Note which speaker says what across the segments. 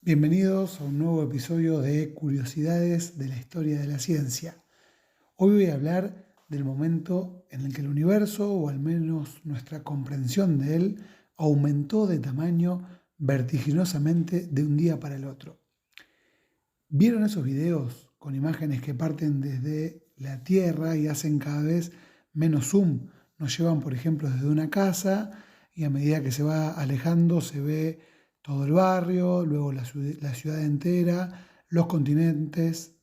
Speaker 1: Bienvenidos a un nuevo episodio de Curiosidades de la Historia de la Ciencia. Hoy voy a hablar del momento en el que el universo, o al menos nuestra comprensión de él, aumentó de tamaño vertiginosamente de un día para el otro. ¿Vieron esos videos con imágenes que parten desde la Tierra y hacen cada vez menos zoom? Nos llevan, por ejemplo, desde una casa y a medida que se va alejando se ve todo el barrio, luego la ciudad entera, los continentes,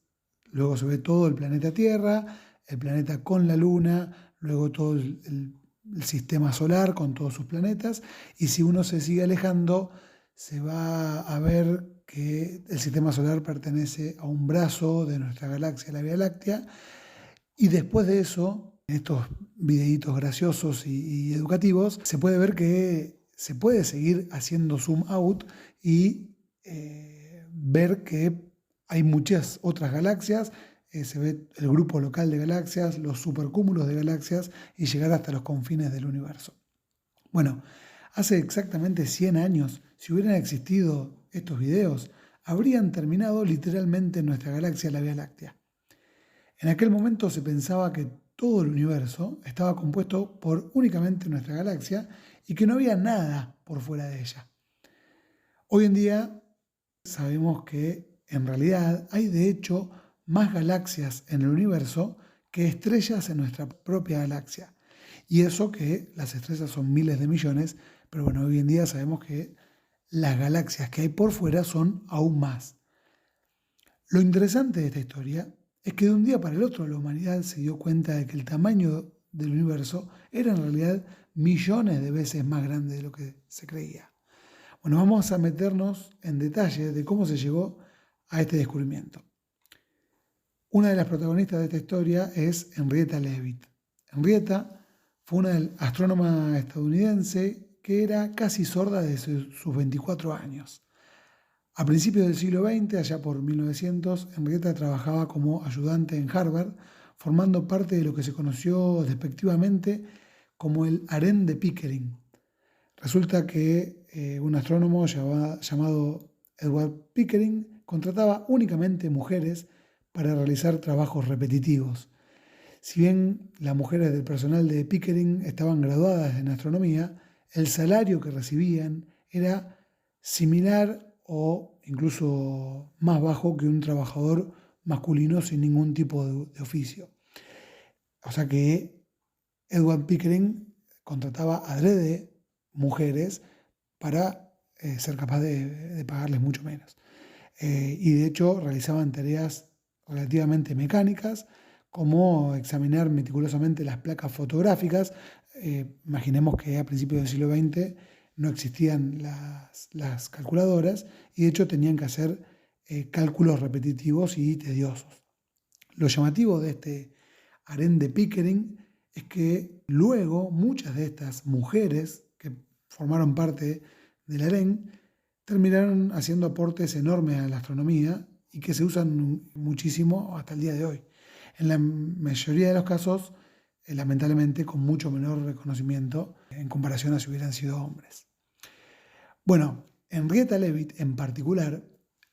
Speaker 1: luego se ve todo el planeta Tierra, el planeta con la Luna, luego todo el sistema solar con todos sus planetas, y si uno se sigue alejando, se va a ver que el sistema solar pertenece a un brazo de nuestra galaxia, la Vía Láctea, y después de eso, en estos videitos graciosos y educativos, se puede ver que se puede seguir haciendo zoom out y ver que hay muchas otras galaxias, se ve el grupo local de galaxias, los supercúmulos de galaxias y llegar hasta los confines del universo. Bueno, hace exactamente 100 años, si hubieran existido estos videos, habrían terminado literalmente en nuestra galaxia, la Vía Láctea. En aquel momento se pensaba que todo el universo estaba compuesto por únicamente nuestra galaxia y que no había nada por fuera de ella. Hoy en día sabemos que en realidad hay de hecho más galaxias en el universo que estrellas en nuestra propia galaxia. Y eso que las estrellas son miles de millones, pero bueno, hoy en día sabemos que las galaxias que hay por fuera son aún más. Lo interesante de esta historia es que de un día para el otro la humanidad se dio cuenta de que el tamaño del universo era en realidad millones de veces más grande de lo que se creía. Bueno, vamos a meternos en detalle de cómo se llegó a este descubrimiento. Una de las protagonistas de esta historia es Henrietta Leavitt. Henrietta fue una astrónoma estadounidense que era casi sorda desde sus 24 años. A principios del siglo XX, allá por 1900, Henrietta trabajaba como ayudante en Harvard, formando parte de lo que se conoció despectivamente como el harén de Pickering. Resulta que un astrónomo llamado Edward Pickering contrataba únicamente mujeres para realizar trabajos repetitivos. Si bien las mujeres del personal de Pickering estaban graduadas en astronomía, el salario que recibían era similar o incluso más bajo que un trabajador masculino sin ningún tipo de oficio. O sea que Edward Pickering contrataba adrede mujeres para ser capaz de pagarles mucho menos. Y de hecho realizaban tareas relativamente mecánicas, como examinar meticulosamente las placas fotográficas. Imaginemos que a principios del siglo XX no existían las calculadoras y de hecho tenían que hacer cálculos repetitivos y tediosos. Lo llamativo de este harén de Pickering es que luego muchas de estas mujeres que formaron parte del harén terminaron haciendo aportes enormes a la astronomía y que se usan muchísimo hasta el día de hoy. En la mayoría de los casos, lamentablemente, con mucho menor reconocimiento en comparación a si hubieran sido hombres. Bueno, Henrietta Leavitt en particular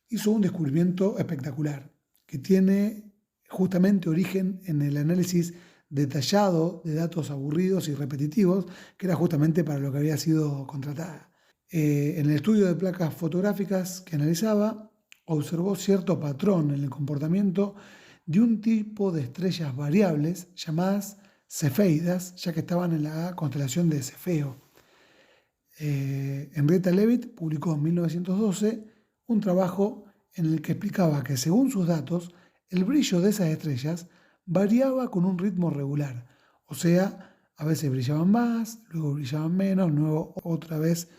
Speaker 1: hizo un descubrimiento espectacular que tiene justamente origen en el análisis detallado de datos aburridos y repetitivos, que era justamente para lo que había sido contratada. En el estudio de placas fotográficas que analizaba, observó cierto patrón en el comportamiento de un tipo de estrellas variables llamadas cefeidas, ya que estaban en la constelación de Cefeo. Henrietta Leavitt publicó en 1912 un trabajo en el que explicaba que según sus datos, el brillo de esas estrellas variaba con un ritmo regular, o sea, a veces brillaban más, luego brillaban menos, luego otra vez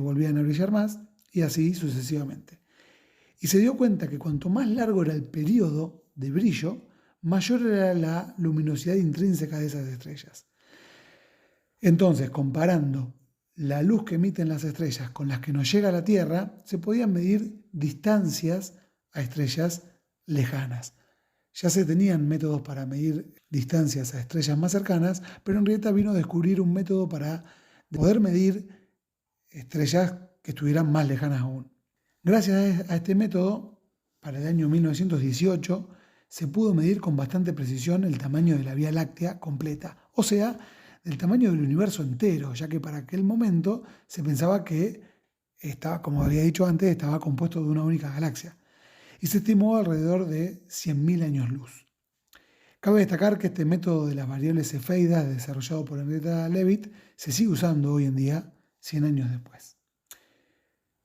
Speaker 1: volvían a brillar más, y así sucesivamente. Y se dio cuenta que cuanto más largo era el periodo de brillo, mayor era la luminosidad intrínseca de esas estrellas. Entonces, comparando la luz que emiten las estrellas con las que nos llega a la Tierra, se podían medir distancias a estrellas lejanas. Ya se tenían métodos para medir distancias a estrellas más cercanas, pero Henrietta vino a descubrir un método para poder medir estrellas que estuvieran más lejanas aún. Gracias a este método, para el año 1918, se pudo medir con bastante precisión el tamaño de la Vía Láctea completa, o sea, del tamaño del universo entero, ya que para aquel momento se pensaba que estaba, como había dicho antes, estaba compuesto de una única galaxia, y se estimó alrededor de 100.000 años luz. Cabe destacar que este método de las variables cefeidas, desarrollado por Henrietta Leavitt, se sigue usando hoy en día, 100 años después.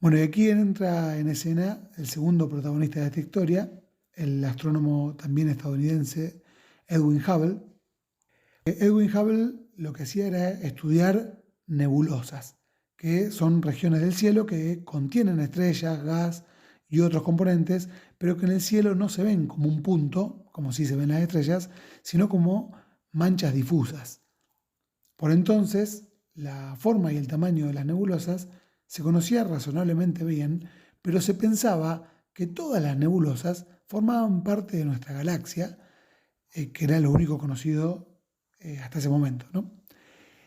Speaker 1: Bueno, y aquí entra en escena el segundo protagonista de esta historia, el astrónomo también estadounidense Edwin Hubble. Edwin Hubble lo que hacía era estudiar nebulosas, que son regiones del cielo que contienen estrellas, gas y otros componentes, pero que en el cielo no se ven como un punto, como si se ven las estrellas, sino como manchas difusas. Por entonces, la forma y el tamaño de las nebulosas se conocía razonablemente bien, pero se pensaba que todas las nebulosas formaban parte de nuestra galaxia, que era lo único conocido hasta ese momento, ¿no?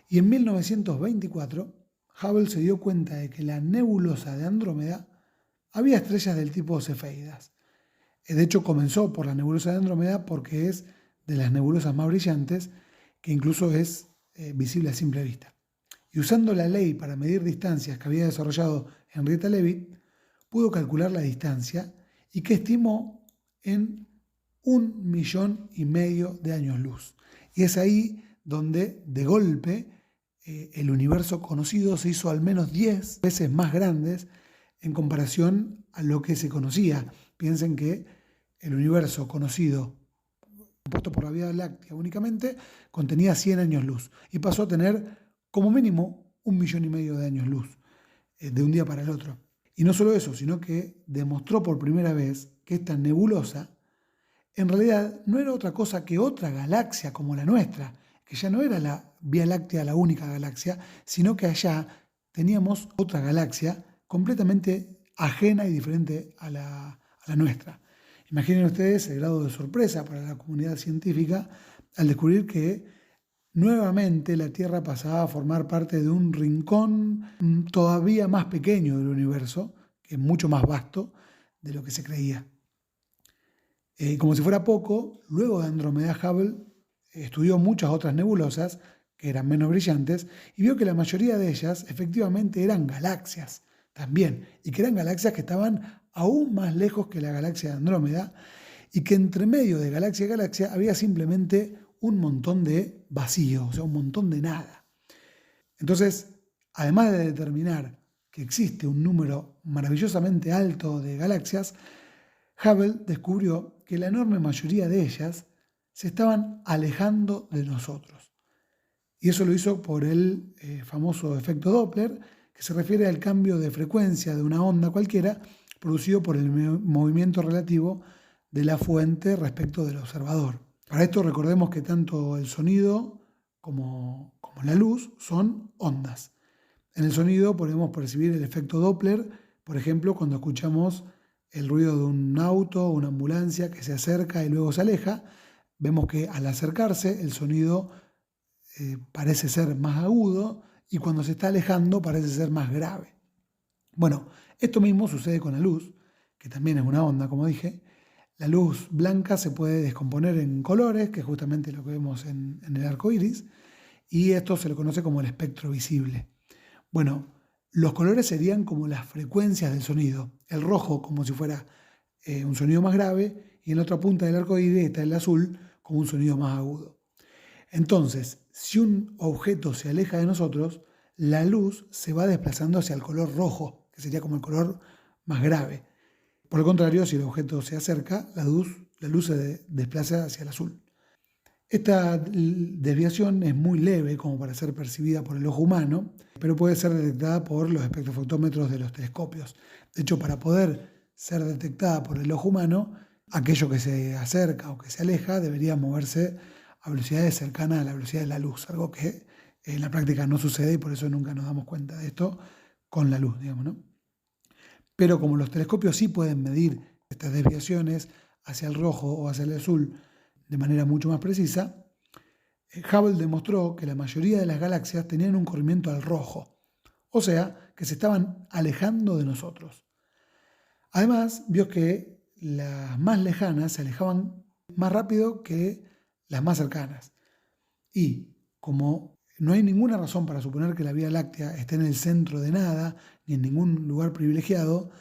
Speaker 1: Y en 1924, Hubble se dio cuenta de que la nebulosa de Andrómeda había estrellas del tipo cefeidas. De hecho, comenzó por la nebulosa de Andrómeda porque es de las nebulosas más brillantes, que incluso es visible a simple vista. Y usando la ley para medir distancias que había desarrollado Henrietta Leavitt, pudo calcular la distancia y que estimó en 1,5 millones de años luz. Y es ahí donde, de golpe, el universo conocido se hizo al menos 10 veces más grande en comparación a lo que se conocía. Piensen que el universo conocido, compuesto por la Vía Láctea únicamente, contenía 100 años luz y pasó a tener como mínimo 1,5 millones de años luz, de un día para el otro. Y no solo eso, sino que demostró por primera vez que esta nebulosa en realidad no era otra cosa que otra galaxia como la nuestra, que ya no era la Vía Láctea la única galaxia, sino que allá teníamos otra galaxia completamente ajena y diferente a la nuestra. Imaginen ustedes el grado de sorpresa para la comunidad científica al descubrir que nuevamente la Tierra pasaba a formar parte de un rincón todavía más pequeño del universo, que es mucho más vasto de lo que se creía. Como si fuera poco, luego de Andrómeda, Hubble estudió muchas otras nebulosas que eran menos brillantes y vio que la mayoría de ellas efectivamente eran galaxias también, y que eran galaxias que estaban aún más lejos que la galaxia de Andrómeda, y que entre medio de galaxia y galaxia había simplemente un montón de vacío, o sea, un montón de nada. Entonces, además de determinar que existe un número maravillosamente alto de galaxias, Hubble descubrió que la enorme mayoría de ellas se estaban alejando de nosotros. Y eso lo hizo por el famoso efecto Doppler, que se refiere al cambio de frecuencia de una onda cualquiera producido por el movimiento relativo de la fuente respecto del observador. Para esto recordemos que tanto el sonido como la luz son ondas. En el sonido podemos percibir el efecto Doppler, por ejemplo, cuando escuchamos el ruido de un auto o una ambulancia que se acerca y luego se aleja. Vemos que al acercarse el sonido parece ser más agudo y cuando se está alejando parece ser más grave. Bueno, esto mismo sucede con la luz, que también es una onda, como dije. La luz blanca se puede descomponer en colores, que es justamente lo que vemos en el arco iris, y esto se le conoce como el espectro visible. Bueno, los colores serían como las frecuencias del sonido. El rojo como si fuera un sonido más grave, y en la otra punta del arco iris está el azul como un sonido más agudo. Entonces, si un objeto se aleja de nosotros, la luz se va desplazando hacia el color rojo, que sería como el color más grave. Por el contrario, si el objeto se acerca, la luz se desplaza hacia el azul. Esta desviación es muy leve como para ser percibida por el ojo humano, pero puede ser detectada por los espectrofotómetros de los telescopios. De hecho, para poder ser detectada por el ojo humano, aquello que se acerca o que se aleja debería moverse a velocidades cercanas a la velocidad de la luz, algo que en la práctica no sucede y por eso nunca nos damos cuenta de esto con la luz, digamos, ¿no? Pero como los telescopios sí pueden medir estas desviaciones hacia el rojo o hacia el azul de manera mucho más precisa, Hubble demostró que la mayoría de las galaxias tenían un corrimiento al rojo, o sea, que se estaban alejando de nosotros. Además, vio que las más lejanas se alejaban más rápido que las más cercanas. Y como no hay ninguna razón para suponer que la Vía Láctea esté en el centro de nada, ni en ningún lugar privilegiado,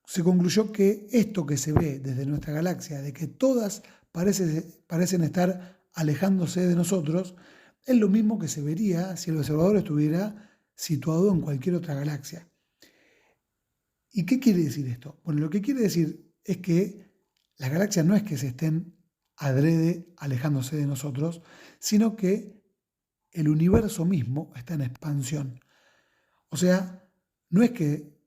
Speaker 1: se concluyó que esto que se ve desde nuestra galaxia, de que todas parecen estar alejándose de nosotros, es lo mismo que se vería si el observador estuviera situado en cualquier otra galaxia. ¿Y qué quiere decir esto? Bueno, lo que quiere decir es que las galaxias no es que se estén adrede alejándose de nosotros, sino que el universo mismo está en expansión. O sea, no es que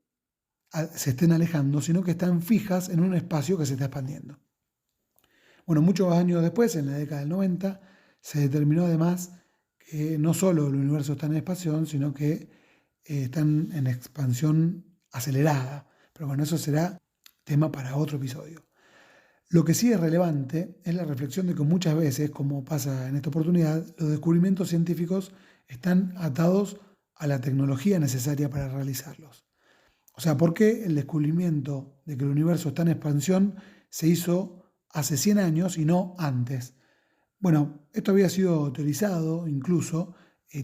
Speaker 1: se estén alejando, sino que están fijas en un espacio que se está expandiendo. Bueno, muchos años después, en la década del 90, se determinó además que no solo el universo está en expansión, sino que están en expansión acelerada. Pero bueno, eso será tema para otro episodio. Lo que sí es relevante es la reflexión de que muchas veces, como pasa en esta oportunidad, los descubrimientos científicos están atados a la tecnología necesaria para realizarlos. O sea, ¿por qué el descubrimiento de que el universo está en expansión se hizo hace 100 años y no antes? Bueno, esto había sido teorizado, incluso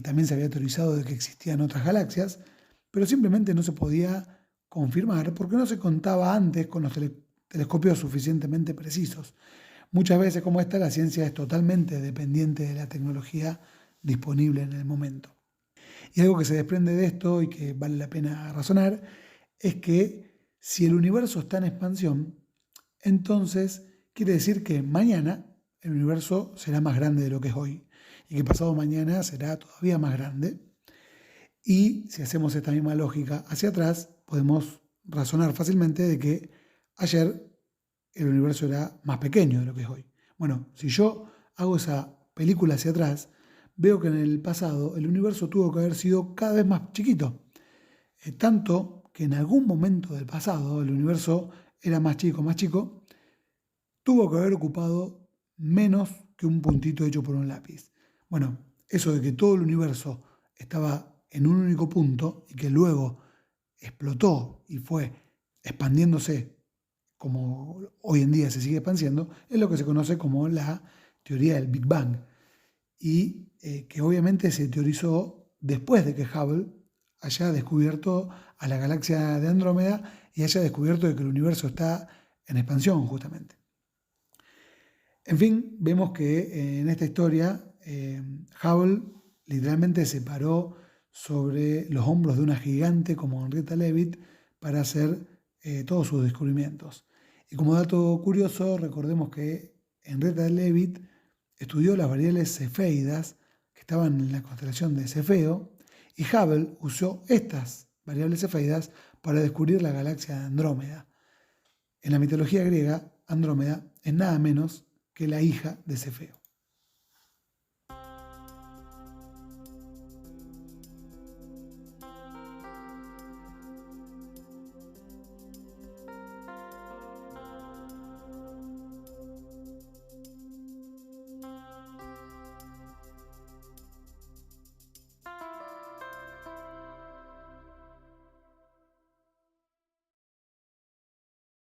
Speaker 1: también se había teorizado de que existían otras galaxias, pero simplemente no se podía confirmar porque no se contaba antes con los telescopios suficientemente precisos. Muchas veces, como esta, la ciencia es totalmente dependiente de la tecnología disponible en el momento. Y algo que se desprende de esto y que vale la pena razonar es que si el universo está en expansión, entonces quiere decir que mañana el universo será más grande de lo que es hoy y que pasado mañana será todavía más grande. Y si hacemos esta misma lógica hacia atrás, podemos razonar fácilmente de que ayer el universo era más pequeño de lo que es hoy. Bueno, si yo hago esa película hacia atrás, veo que en el pasado el universo tuvo que haber sido cada vez más chiquito. Tanto que en algún momento del pasado el universo era más chico, tuvo que haber ocupado menos que un puntito hecho por un lápiz. Bueno, eso de que todo el universo estaba en un único punto y que luego explotó y fue expandiéndose como hoy en día se sigue expandiendo, es lo que se conoce como la teoría del Big Bang. Y que obviamente se teorizó después de que Hubble haya descubierto a la galaxia de Andrómeda y haya descubierto de que el universo está en expansión justamente. En fin, vemos que en esta historia Hubble literalmente se paró sobre los hombros de una gigante como Henrietta Leavitt para hacer todos sus descubrimientos. Y como dato curioso, recordemos que Henrietta Leavitt estudió las variables cefeidas que estaban en la constelación de Cefeo y Hubble usó estas variables cefeidas para descubrir la galaxia de Andrómeda. En la mitología griega, Andrómeda es nada menos que la hija de Cefeo.